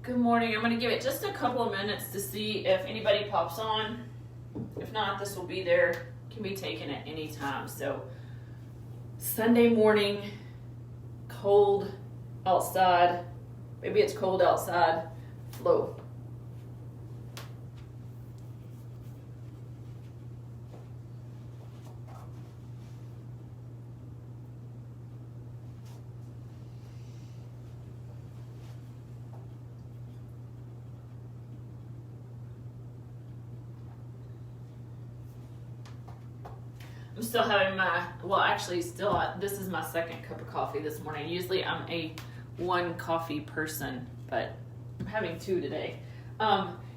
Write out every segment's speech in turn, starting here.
Good morning. I'm going to give it just a couple of minutes to see if anybody pops on. If not, this will be there. Can be taken at any time. So Sunday morning, cold outside. Maybe it's cold outside. Flow. I'm still having this is my second cup of coffee this morning. Usually I'm a one coffee person, but I'm having two today.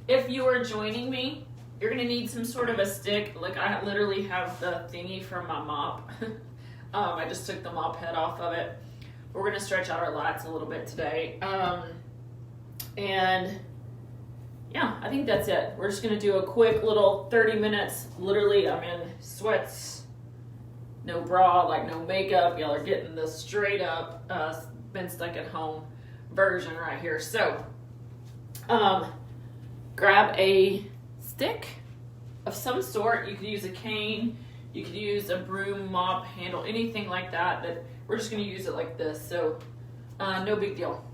If you are joining me, you're gonna need some sort of a stick. Like I literally have the thingy from my mop. I just took the mop head off of it. We're gonna stretch out our lats a little bit today. And yeah, I think that's it. We're just gonna do a quick little 30 minutes. Literally, I'm in sweats, no bra, like no makeup. Y'all are getting the straight up, been stuck at home version right here. So, grab a stick of some sort. You could use a cane, you could use a broom, mop handle, anything like that. That we're just gonna use it like this. So, no big deal.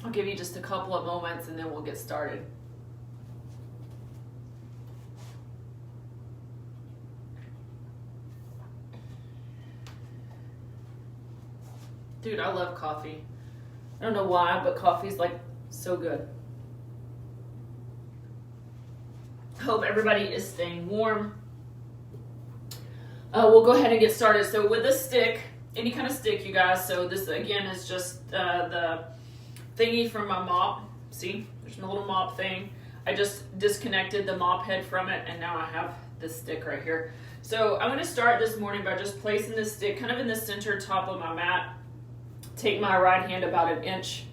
I'll give you just a couple of moments and then we'll get started. Dude, I love coffee. I don't know why, but coffee's like so good. Hope everybody is staying warm. We'll go ahead and get started. So with a stick, any kind of stick, you guys. So this again is just the thingy from my mop. See, there's my little mop thing. I just disconnected the mop head from it, and now I have this stick right here. So I'm going to start this morning by just placing this stick kind of in the center top of my mat. Take my right hand about an inch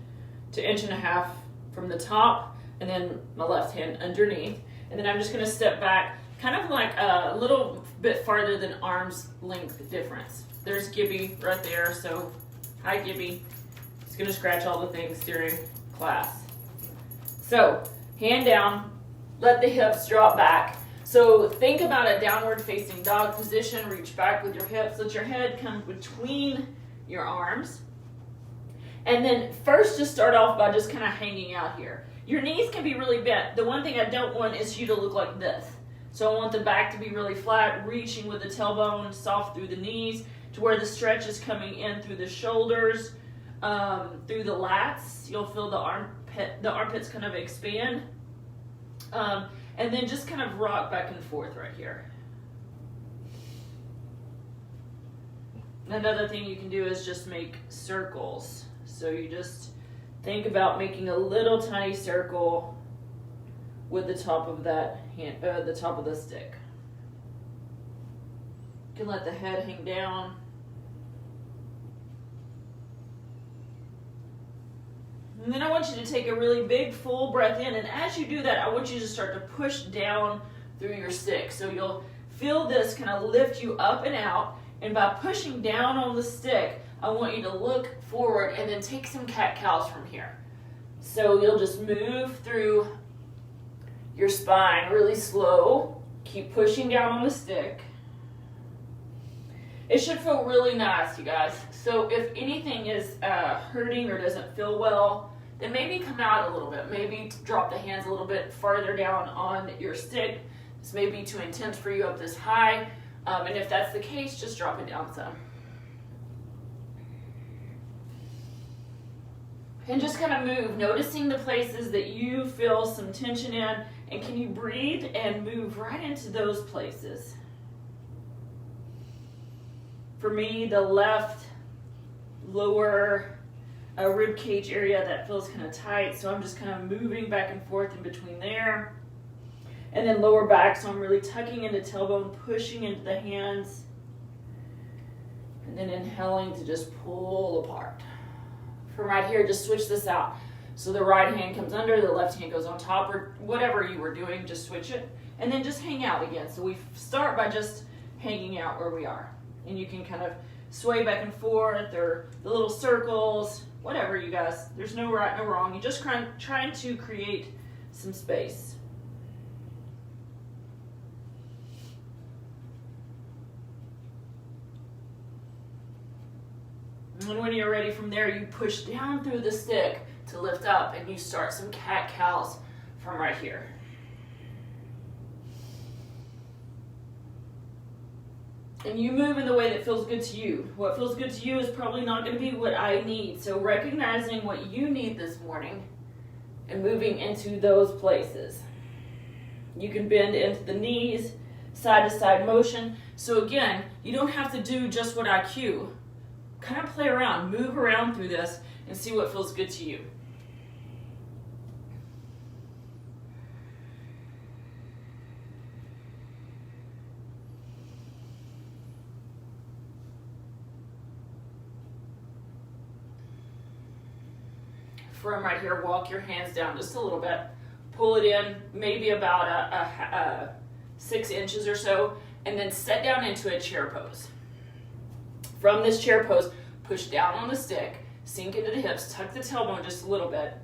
to inch and a half from the top, and then my left hand underneath. And then I'm just going to step back kind of like a little bit farther than arm's length difference. There's Gibby right there. So hi Gibby. He's going to scratch all the things during class. So hand down, let the hips drop back. So think about a downward facing dog position. Reach back with your hips. Let your head come between your arms. And then first just start off by just kind of hanging out here. Your knees can be really bent. The one thing I don't want is you to look like this. So I want the back to be really flat, reaching with the tailbone soft through the knees to where the stretch is coming in through the shoulders, through the lats. You'll feel the armpits kind of expand. And then just kind of rock back and forth right here. Another thing you can do is just make circles. So you just think about making a little tiny circle with the top of that hand, the top of the stick. You can let the head hang down. And then I want you to take a really big full breath in, and as you do that, I want you to start to push down through your stick. So you'll feel this kind of lift you up and out, and by pushing down on the stick, I want you to look forward and then take some cat-cows from here. So you'll just move through your spine really slow. Keep pushing down on the stick. It should feel really nice, you guys. So if anything is hurting or doesn't feel well, then maybe come out a little bit. Maybe drop the hands a little bit farther down on your stick. This may be too intense for you up this high. And if that's the case, just drop it down some. And just kind of move, noticing the places that you feel some tension in, and can you breathe and move right into those places. For me, the left lower rib cage area, that feels kind of tight, so I'm just kind of moving back and forth in between there. And then lower back, so I'm really tucking into tailbone, pushing into the hands, and then inhaling to just pull apart. From right here, just switch this out. So the right hand comes under, the left hand goes on top, or whatever you were doing, just switch it. And then just hang out again. So we start by just hanging out where we are. And you can kind of sway back and forth, or the little circles, whatever, you guys. There's no right, no wrong. You're just trying to create some space. And when you're ready from there, you push down through the stick to lift up, and you start some cat-cows from right here. And you move in the way that feels good to you. What feels good to you is probably not going to be what I need. So recognizing what you need this morning and moving into those places. You can bend into the knees, side to side motion. So again, you don't have to do just what I cue. Kind of play around, move around through this and see what feels good to you. From right here, walk your hands down just a little bit. Pull it in, maybe about 6 inches or so, and then set down into a chair pose. From this chair pose, push down on the stick, sink into the hips, tuck the tailbone just a little bit.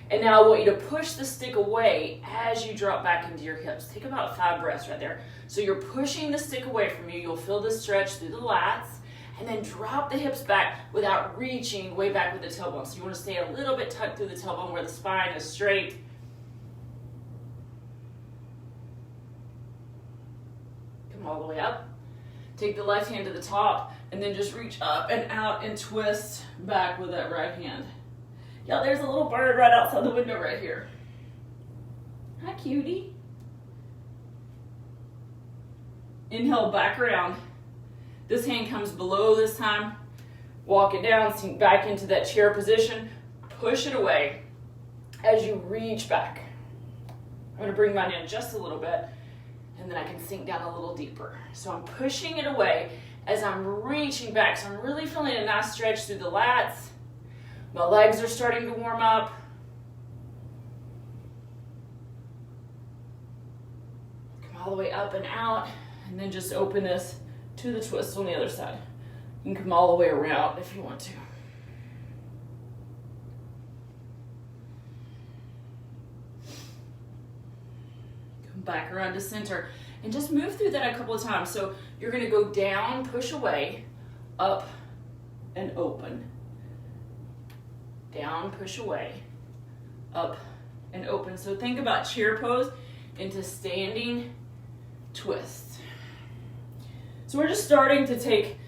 And now I want you to push the stick away as you drop back into your hips. Take about 5 breaths right there. So you're pushing the stick away from you. You'll feel the stretch through the lats. And then drop the hips back without reaching way back with the tailbone. So you want to stay a little bit tucked through the tailbone where the spine is straight. Come all the way up. Take the left hand to the top and then just reach up and out and twist back with that right hand. Yeah, there's a little bird right outside the window right here. Hi, cutie. Inhale, back around. This hand comes below this time. Walk it down, sink back into that chair position. Push it away as you reach back. I'm going to bring mine in just a little bit, and then I can sink down a little deeper. So I'm pushing it away as I'm reaching back. So I'm really feeling a nice stretch through the lats. My legs are starting to warm up. Come all the way up and out, and then just open this to the twist on the other side. You can come all the way around if you want to. Come back around to center and just move through that a couple of times. So you're going to go down, push away, up, and open. Down, push away, up, and open. So think about chair pose into standing twist. So we're just starting to take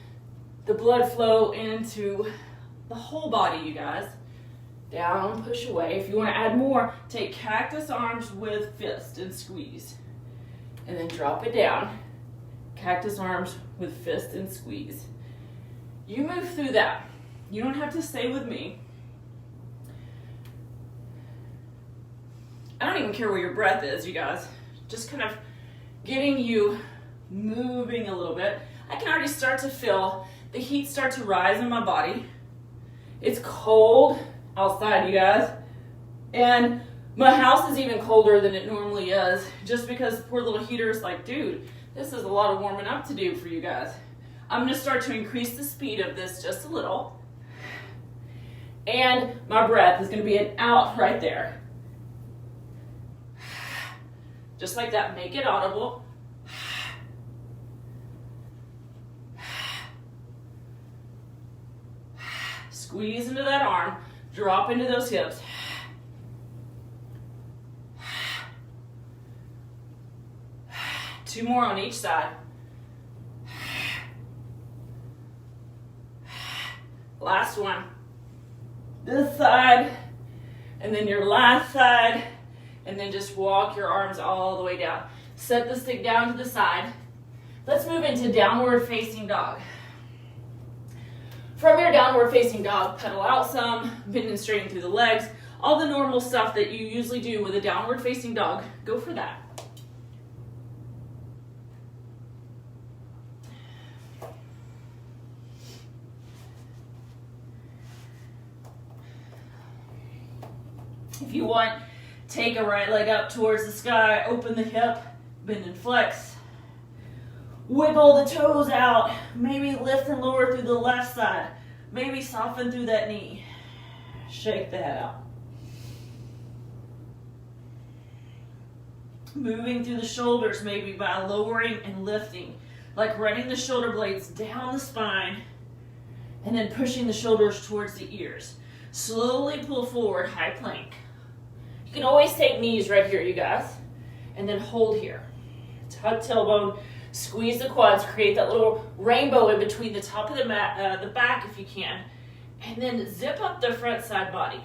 the blood flow into the whole body, you guys. Down, push away. If you want to add more, take cactus arms with fist and squeeze. And then drop it down. Cactus arms with fist and squeeze. You move through that. You don't have to stay with me. I don't even care where your breath is, you guys. Just kind of getting you moving a little bit. I can already start to feel the heat start to rise in my body. It's cold outside, you guys. And my house is even colder than it normally is, just because the poor little heater is like, dude, this is a lot of warming up to do for you guys. I'm gonna start to increase the speed of this just a little. And my breath is gonna be an out right there. Just like that, make it audible. Squeeze into that arm, drop into those hips. 2 more on each side. Last one. This side, and then your last side, and then just walk your arms all the way down. Set the stick down to the side. Let's move into downward facing dog. From your downward facing dog, pedal out some, bend and straighten through the legs. All the normal stuff that you usually do with a downward facing dog, go for that. If you want, take a right leg up towards the sky, open the hip, bend and flex. Wiggle the toes out, maybe lift and lower through the left side, maybe soften through that knee. Shake the head out. Moving through the shoulders, maybe by lowering and lifting, like running the shoulder blades down the spine and then pushing the shoulders towards the ears. Slowly pull forward, high plank. You can always take knees right here, you guys, and then hold here. Tuck tailbone, squeeze the quads, create that little rainbow in between the top of the mat, the back if you can, and then zip up the front side body.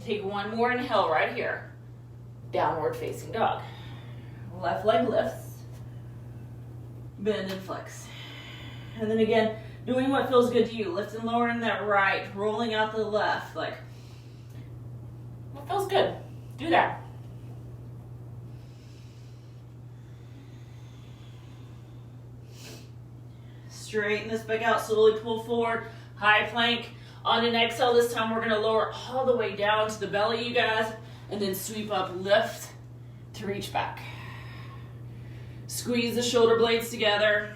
Take one more inhale right here. Downward facing dog. Left leg lifts. Bend and flex. And then again, doing what feels good to you. Lift and lowering that right, rolling out the left. Like, what feels good? Do that. Straighten this back out, slowly pull forward, high plank. On an exhale this time, we're gonna lower all the way down to the belly, you guys, and then sweep up, lift to reach back. Squeeze the shoulder blades together.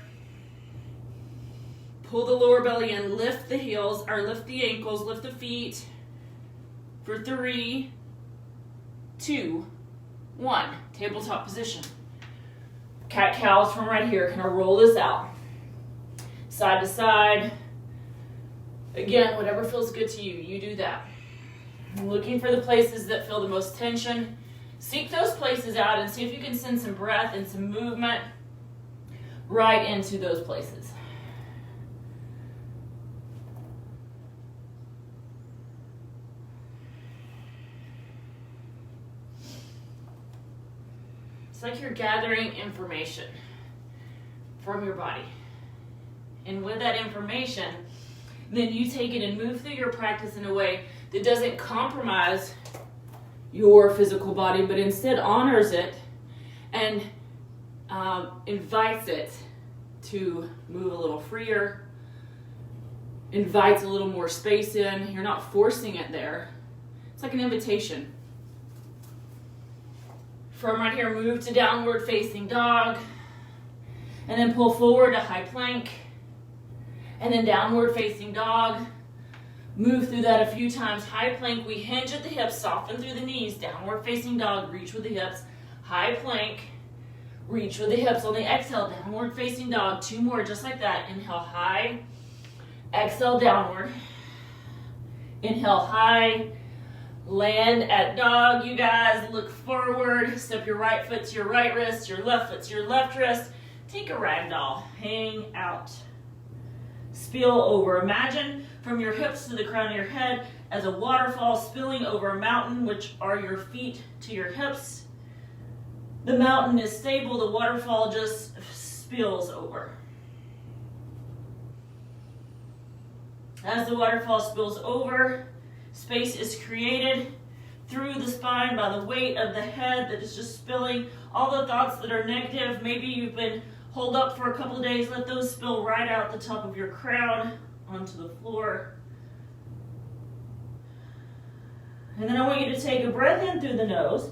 Pull the lower belly in, lift the heels, or lift the ankles, lift the feet. For 3, 2, 1. Tabletop position. Cat-cows from right here. Kind of roll this out. Side to side. Again, whatever feels good to you, you do that. Looking for the places that feel the most tension. Seek those places out and see if you can send some breath and some movement right into those places. It's like you're gathering information from your body. And with that information, then you take it and move through your practice in a way that doesn't compromise your physical body, but instead honors it and invites it to move a little freer, invites a little more space in. You're not forcing it there. It's like an invitation. From right here, move to downward facing dog, and then pull forward to high plank. And then downward facing dog. Move through that a few times. High plank, we hinge at the hips, soften through the knees. Downward facing dog, reach with the hips. High plank, reach with the hips. On the exhale, downward facing dog. 2 more, just like that. Inhale high, exhale downward. Inhale high, land at dog. You guys look forward. Step your right foot to your right wrist, your left foot to your left wrist. Take a ragdoll, hang out. Spill over. Imagine from your hips to the crown of your head as a waterfall spilling over a mountain, which are your feet to your hips. The mountain is stable, the waterfall just spills over. As the waterfall spills over, space is created through the spine by the weight of the head that is just spilling. All the thoughts that are negative, maybe you've been hold up for a couple of days, let those spill right out the top of your crown onto the floor. And then I want you to take a breath in through the nose.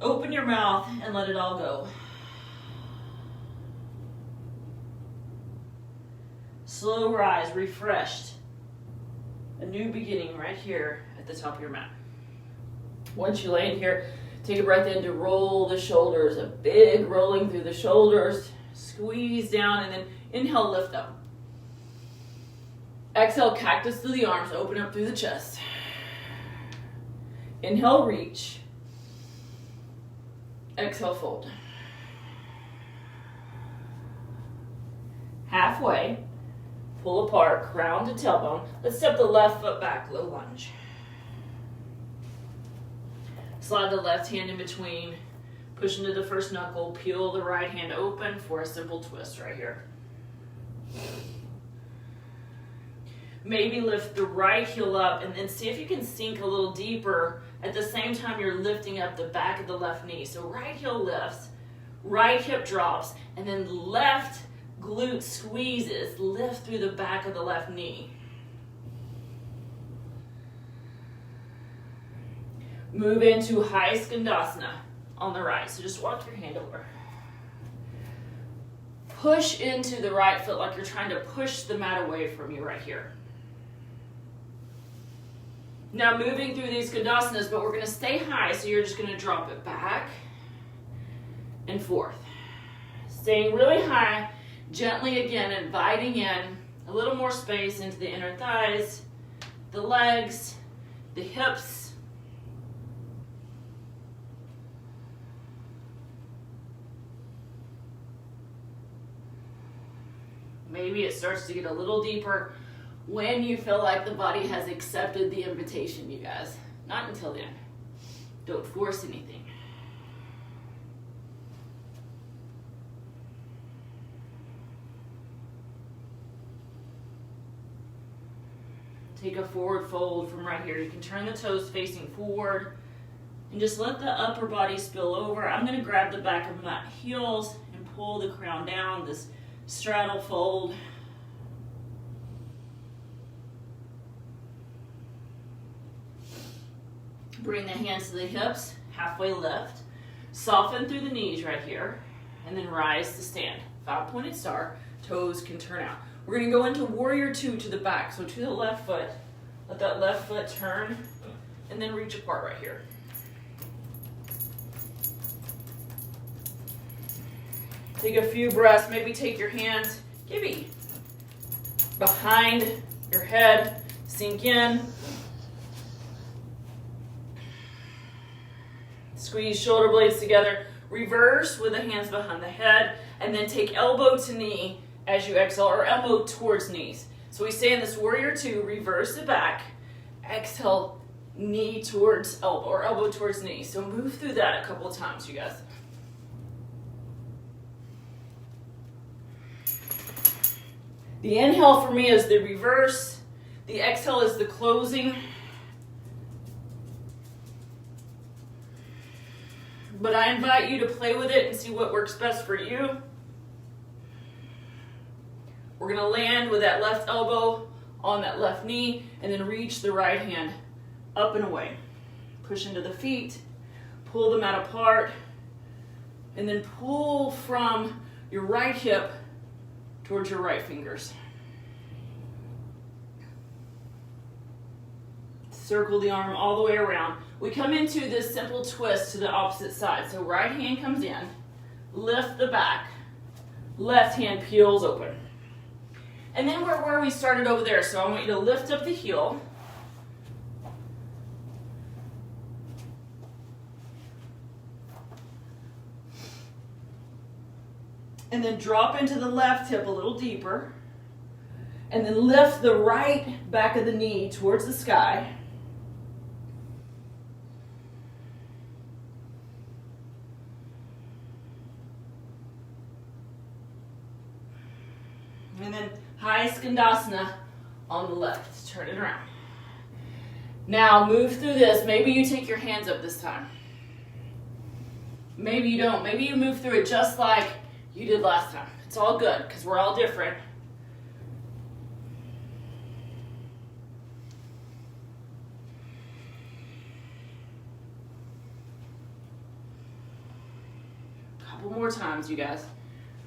Open your mouth and let it all go. Slow rise, refreshed. A new beginning right here at the top of your mat. Once you land here, take a breath in to roll the shoulders, a big rolling through the shoulders. Squeeze down and then inhale, lift up. Exhale, cactus through the arms, open up through the chest. Inhale, reach. Exhale, fold. Halfway, pull apart, crown to tailbone. Let's step the left foot back, low lunge. Slide the left hand in between, push into the first knuckle, peel the right hand open for a simple twist right here. Maybe lift the right heel up and then see if you can sink a little deeper at the same time you're lifting up the back of the left knee. So right heel lifts, right hip drops, and then left glute squeezes, lift through the back of the left knee. Move into high Skandasana on the right. So just walk your hand over. Push into the right foot like you're trying to push the mat away from you right here. Now moving through these Skandasanas, but we're going to stay high, so you're just going to drop it back and forth. Staying really high, gently again, inviting in a little more space into the inner thighs, the legs, the hips. Maybe it starts to get a little deeper when you feel like the body has accepted the invitation, you guys. Not until then. Don't force anything. Take a forward fold from right here. You can turn the toes facing forward and just let the upper body spill over. I'm going to grab the back of my heels and pull the crown down, this straddle fold. Bring the hands to the hips, halfway lift. Soften through the knees right here, and then rise to stand. 5-pointed star, toes can turn out. We're going to go into warrior 2 to the back. So to the left foot, let that left foot turn, and then reach apart right here. Take a few breaths, maybe take your hands, maybe behind your head, sink in. Squeeze shoulder blades together, reverse with the hands behind the head, and then take elbow to knee as you exhale, or elbow towards knees. So we stay in this warrior 2, reverse it back, exhale, knee towards elbow, or elbow towards knee. So move through that a couple of times, you guys. The inhale for me is the reverse, the exhale is the closing. But I invite you to play with it and see what works best for you. We're going to land with that left elbow on that left knee, and then reach the right hand up and away. Push into the feet, pull the mat apart, and then pull from your right hip towards your right fingers. Circle the arm all the way around. We come into this simple twist to the opposite side. So right hand comes in, lift the back, left hand peels open. And then we're where we started over there. So I want you to lift up the heel. And then drop into the left hip a little deeper. And then lift the right back of the knee towards the sky. And then high Skandasana on the left. Turn it around. Now move through this. Maybe you take your hands up this time. Maybe you don't. Maybe you move through it just like you did last time. It's all good because we're all different. Couple more times, you guys.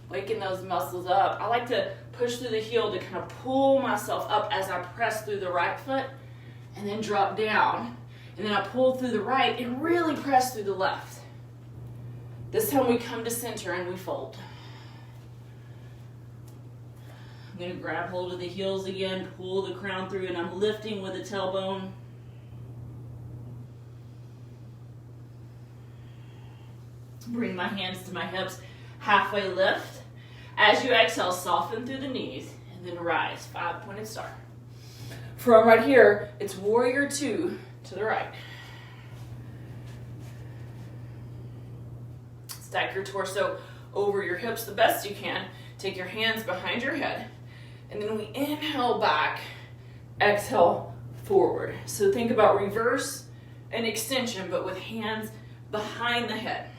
Waking those muscles up. I like to push through the heel to kind of pull myself up as I press through the right foot and then drop down. And then I pull through the right and really press through the left. This time we come to center and we fold. I'm going to grab hold of the heels again, pull the crown through, and I'm lifting with the tailbone. Bring my hands to my hips, halfway lift. As you exhale, soften through the knees, and then rise, 5-pointed star. From right here, it's warrior 2 to the right. Stack your torso over your hips the best you can. Take your hands behind your head. And then we inhale back, exhale forward. So think about reverse and extension, but with hands behind the head.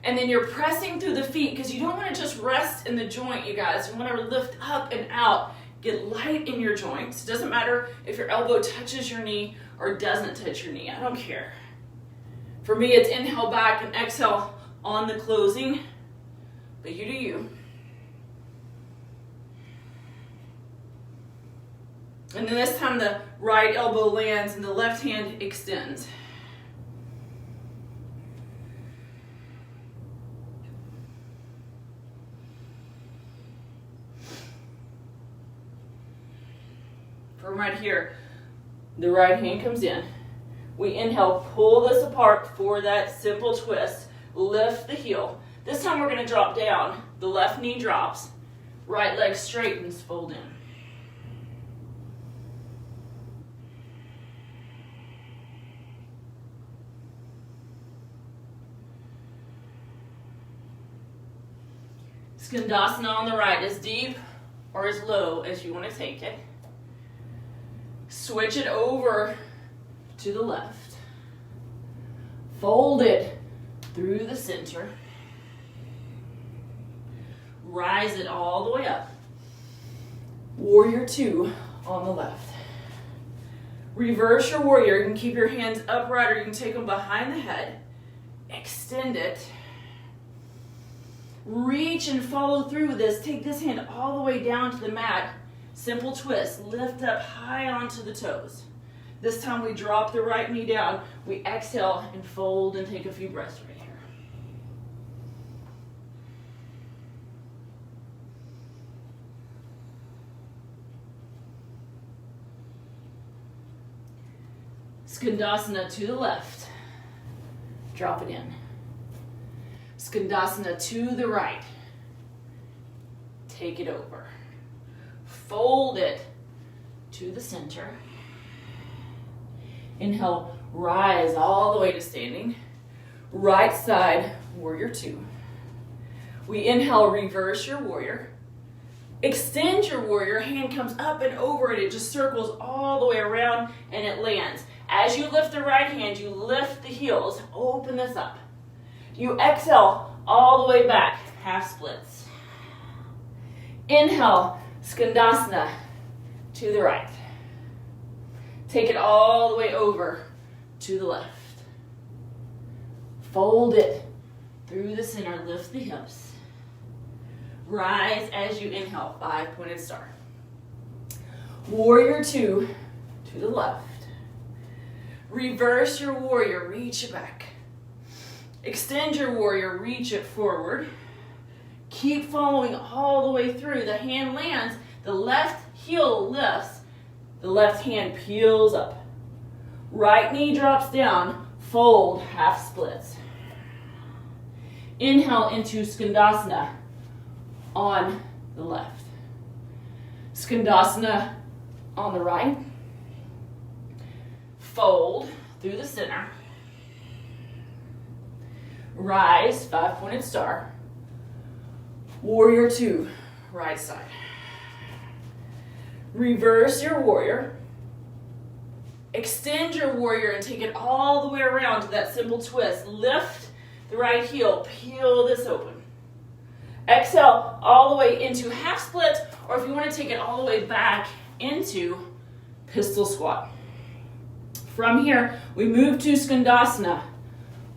And then you're pressing through the feet because you don't want to just rest in the joint, you guys. You want to lift up and out Get light in your joints. It doesn't matter if your elbow touches your knee or doesn't touch your knee. I don't care. For me, it's inhale back and exhale on the closing, but you do you. And then this time the right elbow lands and the left hand extends. From right here, the right hand comes in. We inhale, pull this apart for that simple twist. Lift the heel. This time we're going to drop down. The left knee drops. Right leg straightens, fold in. Skandasana on the right, as deep or as low as you want to take it. Switch it over to the left. Fold it through the center. Rise it all the way up. Warrior two on the left. Reverse your warrior. You can keep your hands upright or you can take them behind the head. Extend it. Reach and follow through with this. Take this hand all the way down to the mat. Simple twist. Lift up high onto the toes. This time we drop the right knee down. We exhale and fold and take a few breaths right here. Skandasana to the left. Drop it in. Skandasana to the right. Take it over. Fold it to the center. Inhale, rise all the way to standing. Right side, warrior two. We inhale, reverse your warrior. Extend your warrior, hand comes up and over it. It just circles all the way around and it lands. As you lift the right hand, you lift the heels, open this up. You exhale all the way back, half splits. Inhale, Skandasana to the right. Take it all the way over to the left. Fold it through the center, lift the hips. Rise as you inhale, 5-pointed star. Warrior two to the left. Reverse your warrior, reach it back. Extend your warrior, reach it forward. Keep following all the way through. The hand lands, the left heel lifts, the left hand peels up. Right knee drops down, fold, half splits. Inhale into Skandasana on the left. Skandasana on the right. Fold through the center. Rise, 5-pointed star. Warrior two, right side. Reverse your warrior. Extend your warrior and take it all the way around to that simple twist. Lift the right heel, peel this open. Exhale all the way into half split, or if you want to take it all the way back into pistol squat. From here, we move to Skandasana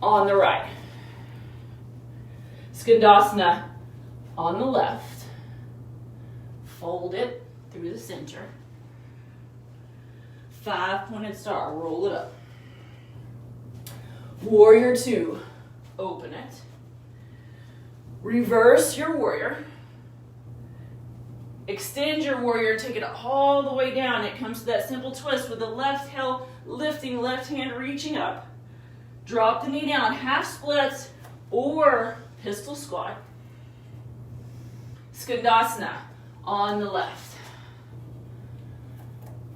on the right. Skandasana on the left. Fold it through the center. 5-pointed star, roll it up. Warrior two, open it. Reverse your warrior. Extend your warrior, take it all the way down. It comes to that simple twist with the left heel lifting, left hand reaching up. Drop the knee down, half splits or pistol squat. Skandasana on the left.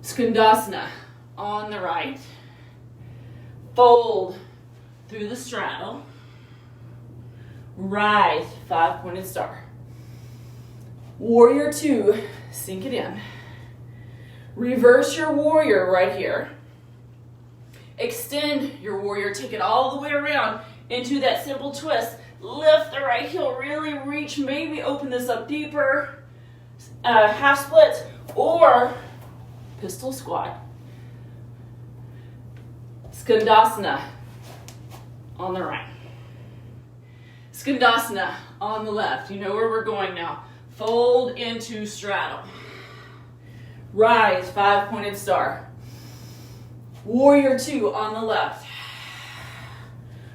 Skandasana on the right. Fold through the straddle. Rise, 5-pointed star. Warrior two, sink it in. Reverse your warrior right here. Extend your warrior, take it all the way around into that simple twist. Lift the right heel, really reach, maybe open this up deeper. Half splits, or pistol squat. Skandasana on the right. Skandasana on the left. You know where we're going now. Fold into straddle. Rise, 5-pointed star. Warrior 2 on the left.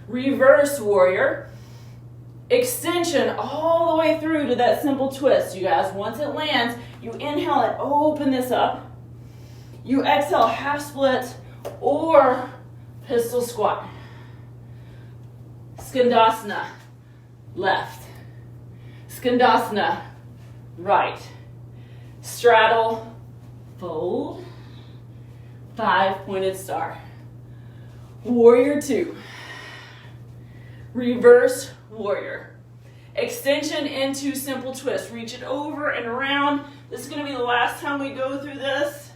Reverse warrior. Extension all the way through to that simple twist, you guys. Once it lands, you inhale it, open this up. You exhale, half split or pistol squat. Skandasana, left. Skandasana, right. Straddle, fold, 5-pointed star. Warrior 2. Reverse warrior. Extension into simple twist. Reach it over and around. This is going to be the last time we go through this.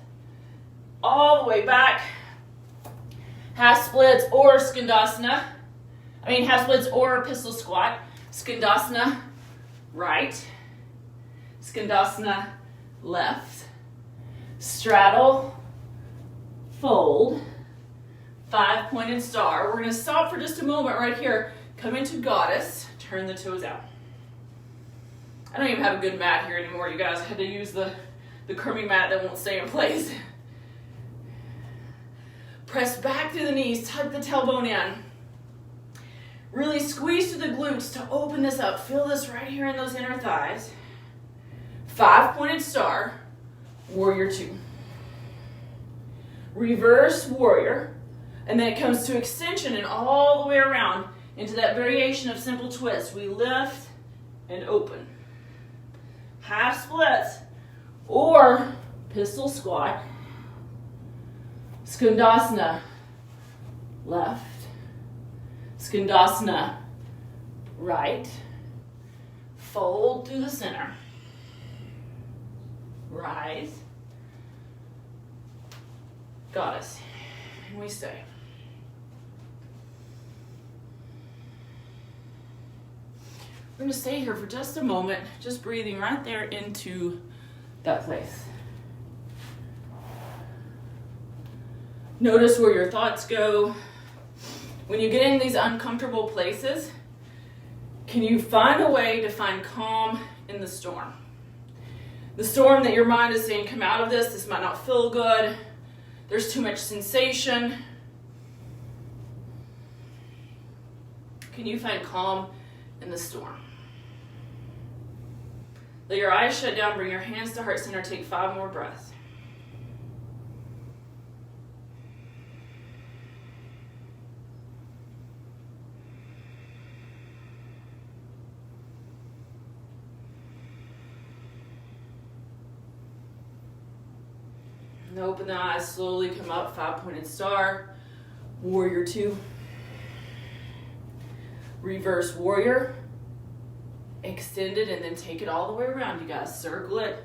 All the way back. Half splits or Skandasana. Half splits or pistol squat. Skandasana, right. Skandasana, left. Straddle, fold, 5-pointed star. We're going to stop for just a moment right here. Come into goddess, turn the toes out. I don't even have a good mat here anymore, you guys. I had to use the curving mat that won't stay in place. Press back through the knees, tuck the tailbone in. Really squeeze through the glutes to open this up. Feel this right here in those inner thighs. 5-pointed star, warrior 2. Reverse warrior, and then it comes to extension and all the way around into that variation of simple twist. We lift and open. Half splits or pistol squat. Skandasana, left. Skandasana, right. Fold through the center. Rise. Goddess. And we stay. We're going to stay here for just a moment, just breathing right there into that place. Notice where your thoughts go. When you get in these uncomfortable places, can you find a way to find calm in the storm? The storm that your mind is saying, come out of this, this might not feel good, there's too much sensation. Can you find calm in the storm? Let your eyes shut down, bring your hands to heart center, take 5 more breaths. And open the eyes, slowly come up, 5-pointed star, warrior 2. Reverse warrior. Extend it and then take it all the way around, you guys. Circle it.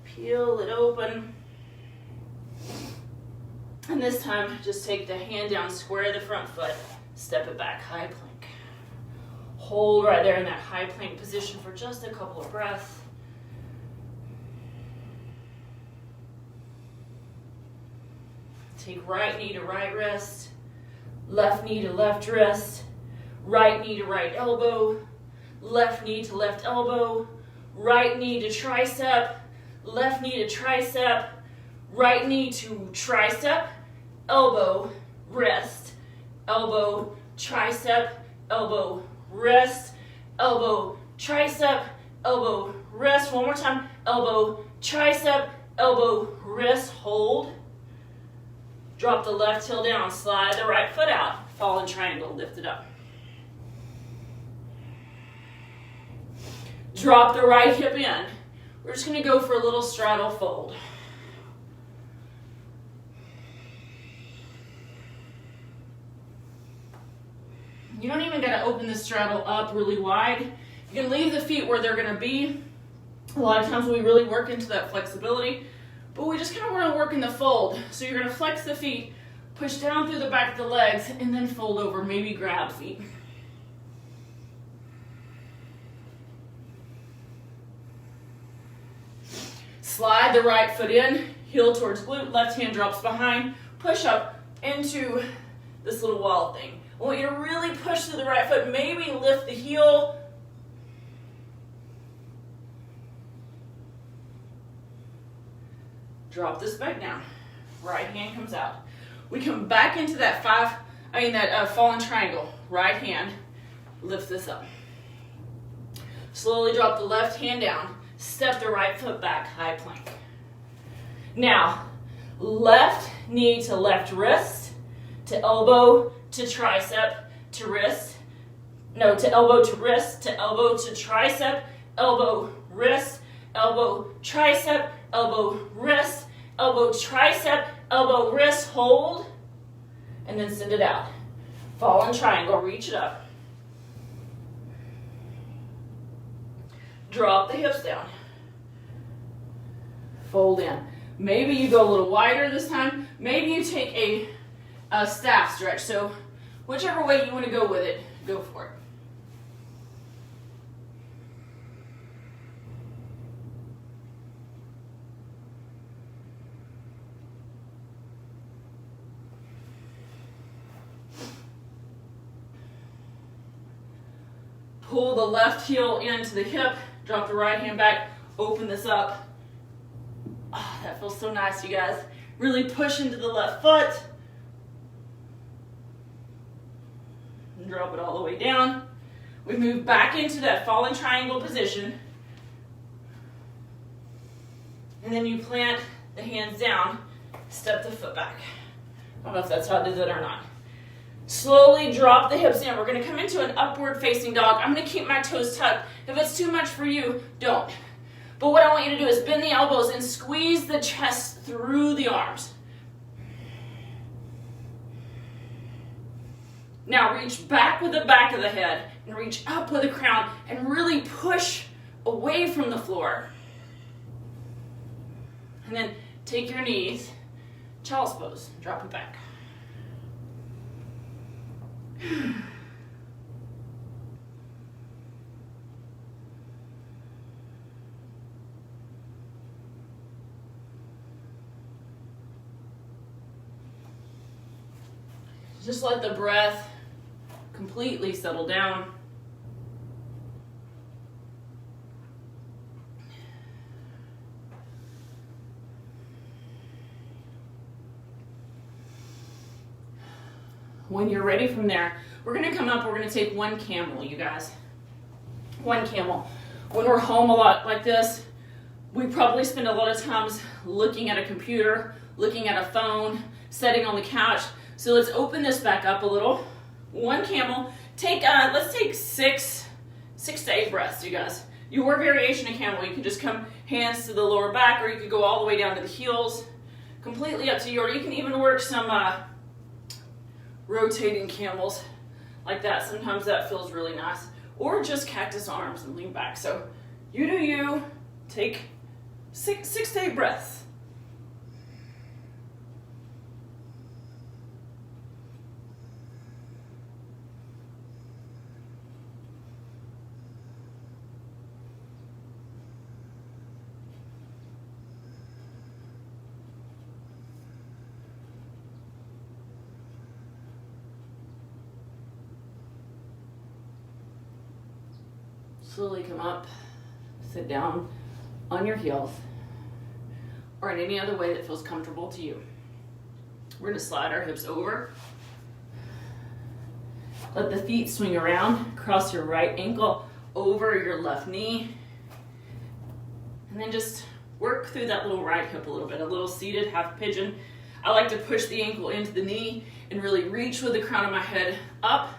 Peel it open. And this time, just take the hand down, square the front foot, step it back, high plank. Hold right there in that high plank position for just a couple of breaths. Take right knee to right wrist, left knee to left wrist, right knee to right elbow, left knee to left elbow, right knee to tricep, left knee to tricep, right knee to tricep, elbow, wrist, elbow, tricep, elbow, wrist, elbow, tricep, elbow, wrist. One more time, elbow, tricep, elbow, wrist, hold. Drop the left heel down, slide the right foot out, fallen triangle, lift it up. Drop the right hip in. We're just going to go for a little straddle fold. You don't even got to open the straddle up really wide. You can leave the feet where they're going to be. A lot of times we really work into that flexibility, but we just kind of want to work in the fold. So you're going to flex the feet, push down through the back of the legs, and then fold over, maybe grab feet. Slide the right foot in, heel towards glute, left hand drops behind, push up into this little wall thing. I want you to really push through the right foot, maybe lift the heel. Drop this back down. Right hand comes out. We come back into that fallen triangle. Right hand lifts this up. Slowly drop the left hand down. Step the right foot back, high plank. Now, left knee to left wrist, to elbow to tricep to wrist. No, to elbow to wrist, to elbow to tricep, elbow, wrist, elbow, tricep, elbow, wrist, elbow, tricep, elbow, wrist, hold, and then send it out. Fallen triangle, reach it up. Drop the hips down. Fold in. Maybe you go a little wider this time. Maybe you take a staff stretch. So whichever way you want to go with it, go for it. Pull the left heel into the hip, drop the right hand back, open this up. Oh, that feels so nice, you guys. Really push into the left foot. And drop it all the way down. We move back into that fallen triangle position. And then you plant the hands down, step the foot back. I don't know if that's how it does it or not. Slowly drop the hips in. We're going to come into an upward facing dog. I'm going to keep my toes tucked. If it's too much for you, don't. But what I want you to do is bend the elbows and squeeze the chest through the arms. Now reach back with the back of the head and reach up with the crown and really push away from the floor. And then take your knees, child's pose, drop it back. Just let the breath completely settle down. When you're ready from there, we're going to come up, we're going to take one camel, you guys. One camel. When we're home a lot like this, we probably spend a lot of times looking at a computer, looking at a phone, sitting on the couch. So let's open this back up a little. One camel. Let's take six to 8 breaths, you guys. Your variation of camel, you can just come hands to the lower back, or you could go all the way down to the heels. Completely up to you. Or you can even work some rotating camels like that. Sometimes that feels really nice. Or just cactus arms and lean back. So you do you. Take six to 8 breaths. Slowly come up, sit down on your heels, or in any other way that feels comfortable to you. We're going to slide our hips over. Let the feet swing around, cross your right ankle over your left knee, and then just work through that little right hip a little bit, a little seated half pigeon. I like to push the ankle into the knee and really reach with the crown of my head up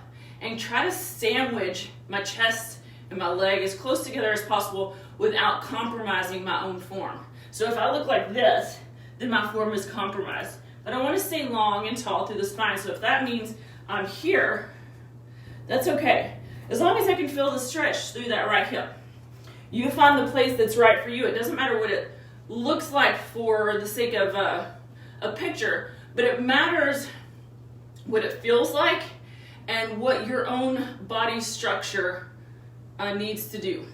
and try to sandwich my chest and my leg as close together as possible without compromising my own form. So if I look like this, then my form is compromised. But I want to stay long and tall through the spine. So if that means I'm here, that's okay. As long as I can feel the stretch through that right hip. You find the place that's right for you. It doesn't matter what it looks like for the sake of a picture, but it matters what it feels like and what your own body structure needs to do.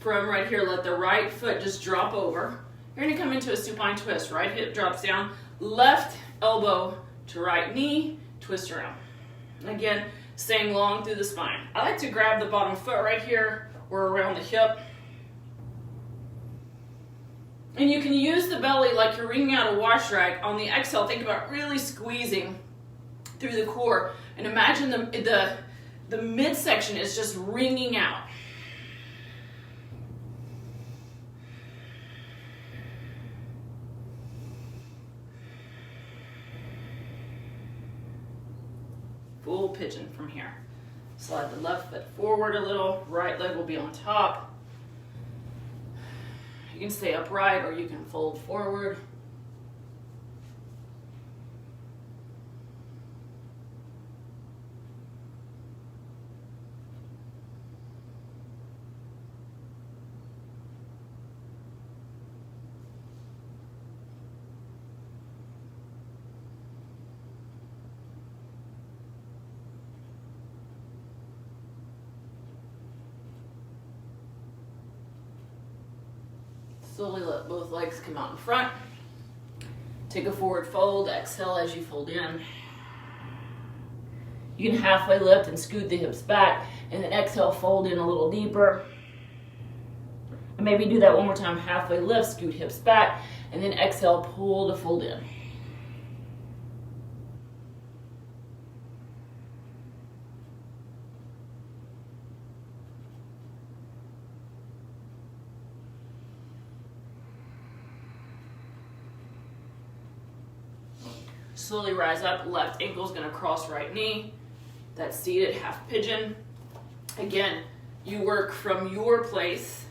from right here, let the right foot just drop over. You're gonna come into a supine twist. Right hip drops down, left elbow to right knee, twist around. Again, staying long through the spine. I like to grab the bottom foot right here or around the hip. And you can use the belly like you're wringing out a wash rag. On the exhale, think about really squeezing through the core. And imagine the midsection is just wringing out. Full pigeon from here. Slide the left foot forward a little, right leg will be on top. You can stay upright or you can fold forward. Slowly let both legs come out in front. Take a forward fold, exhale as you fold in. You can halfway lift and scoot the hips back, and then exhale, fold in a little deeper. And maybe do that one more time, halfway lift, scoot hips back, and then exhale, pull to fold in. Slowly rise up, left ankle's gonna cross right knee. That's seated half pigeon. Again, you work from your place.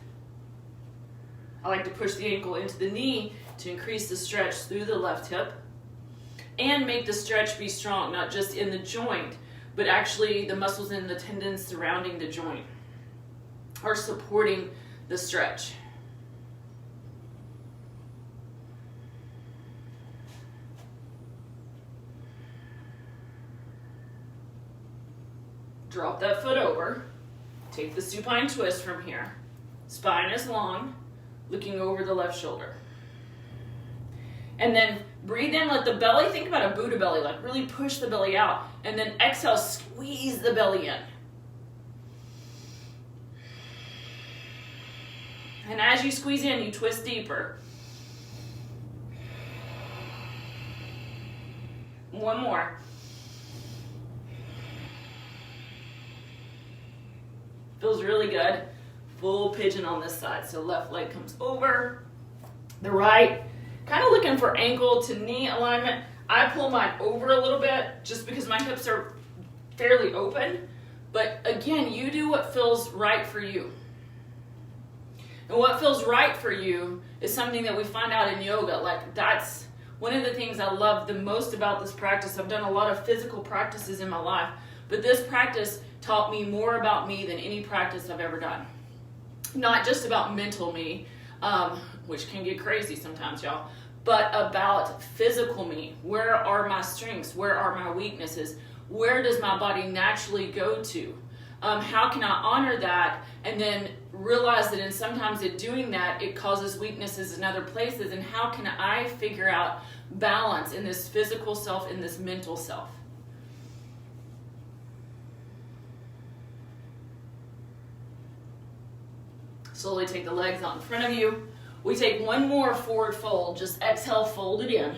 I like to push the ankle into the knee to increase the stretch through the left hip and make the stretch be strong, not just in the joint, but actually the muscles and the tendons surrounding the joint are supporting the stretch. Drop that foot over. Take the supine twist from here. Spine is long, looking over the left shoulder. And then breathe in, let the belly, think about a Buddha belly, like really push the belly out. And then exhale, squeeze the belly in. And as you squeeze in, you twist deeper. One more. Feels really good. Full pigeon on this side. So left leg comes over. The right, kind of looking for ankle to knee alignment. I pull mine over a little bit just because my hips are fairly open. But again, you do what feels right for you. And what feels right for you is something that we find out in yoga. Like that's one of the things I love the most about this practice. I've done a lot of physical practices in my life, but this practice taught me more about me than any practice I've ever done. Not just about mental me, which can get crazy sometimes, y'all, but about physical me. Where are my strengths? Where are my weaknesses? Where does my body naturally go to? How can I honor that and then realize that sometimes in doing that, it causes weaknesses in other places, and how can I figure out balance in this physical self, in this mental self? Slowly take the legs out in front of you. We take one more forward fold. Just exhale, fold it in. And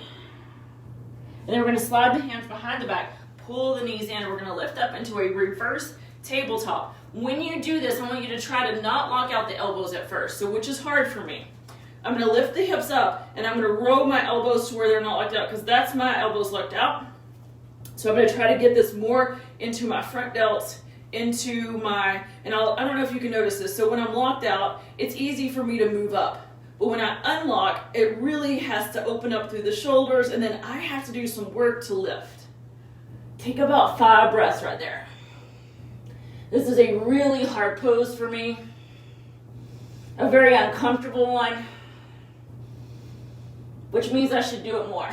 then we're going to slide the hands behind the back, pull the knees in, and we're going to lift up into a reverse tabletop. When you do this, I want you to try to not lock out the elbows at first, so which is hard for me. I'm going to lift the hips up, and I'm going to roll my elbows to where they're not locked out, because that's my elbows locked out. So I'm going to try to get this more into my front delts, into my, and I don't know if you can notice this, so when I'm locked out, it's easy for me to move up. But when I unlock, it really has to open up through the shoulders, and then I have to do some work to lift. Take about 5 breaths right there. This is a really hard pose for me, a very uncomfortable one, which means I should do it more.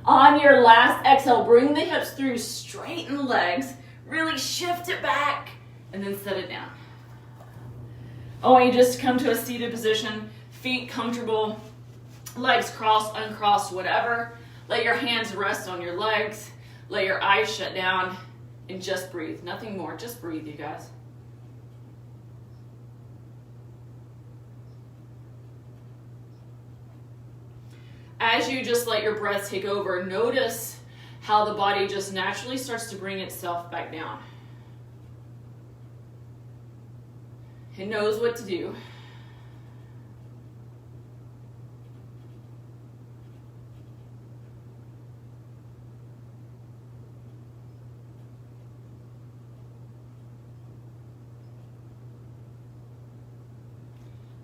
On your last exhale, bring the hips through, straighten the legs, really shift it back, and then set it down. I want you just to come to a seated position, feet comfortable, legs crossed, uncrossed, whatever. Let your hands rest on your legs. Let your eyes shut down and just breathe. Nothing more, just breathe, you guys. As you just let your breath take over, notice how the body just naturally starts to bring itself back down. It knows what to do.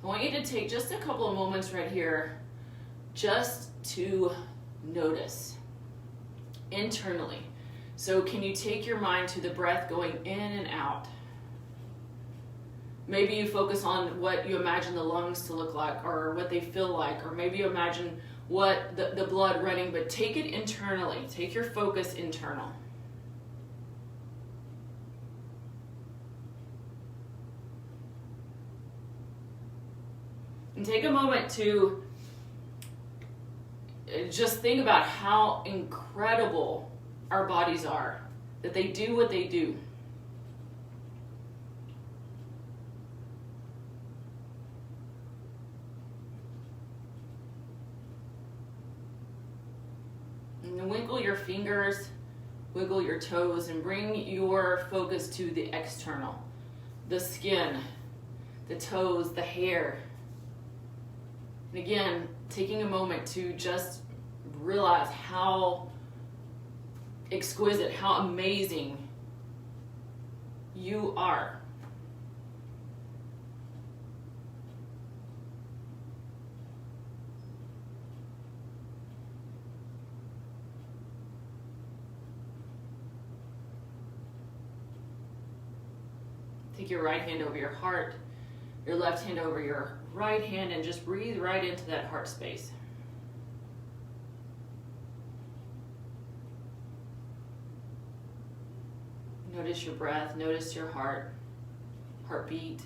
I want you to take just a couple of moments right here just to notice internally. So can you take your mind to the breath going in and out? Maybe you focus on what you imagine the lungs to look like, or what they feel like, or maybe you imagine what the blood running, but take it internally. Take your focus internal. And take a moment to just think about how incredible our bodies are, that they do what they do. And wiggle your fingers, wiggle your toes, and bring your focus to the external, the skin, the toes, the hair. And again, taking a moment to just realize how exquisite, how amazing you are. Take your right hand over your heart, your left hand over your right hand, and just breathe right into that heart space. Notice your breath, notice your heartbeat.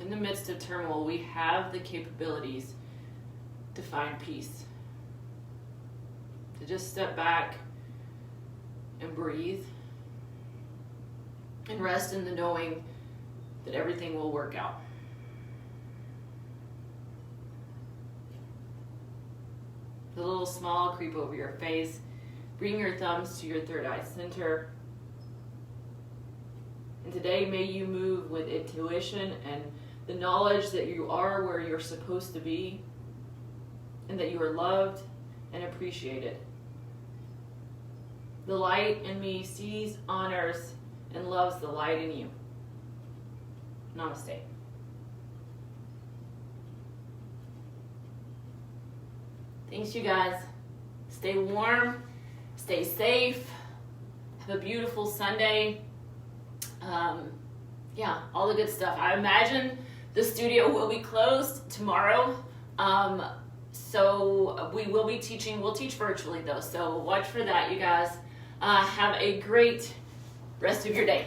In the midst of turmoil, we have the capabilities to find peace. To just step back and breathe and rest in the knowing that everything will work out. The little smile creep over your face. Bring your thumbs to your third eye center. And today, may you move with intuition and the knowledge that you are where you're supposed to be, and that you are loved and appreciated. The light in me sees, honors, and loves the light in you. Namaste. Thanks, you guys. Stay warm, stay safe, have a beautiful Sunday. Yeah, all the good stuff. I imagine the studio will be closed tomorrow. So we will be teaching, we'll teach virtually though. So watch for that, you guys. Have a great rest of your day.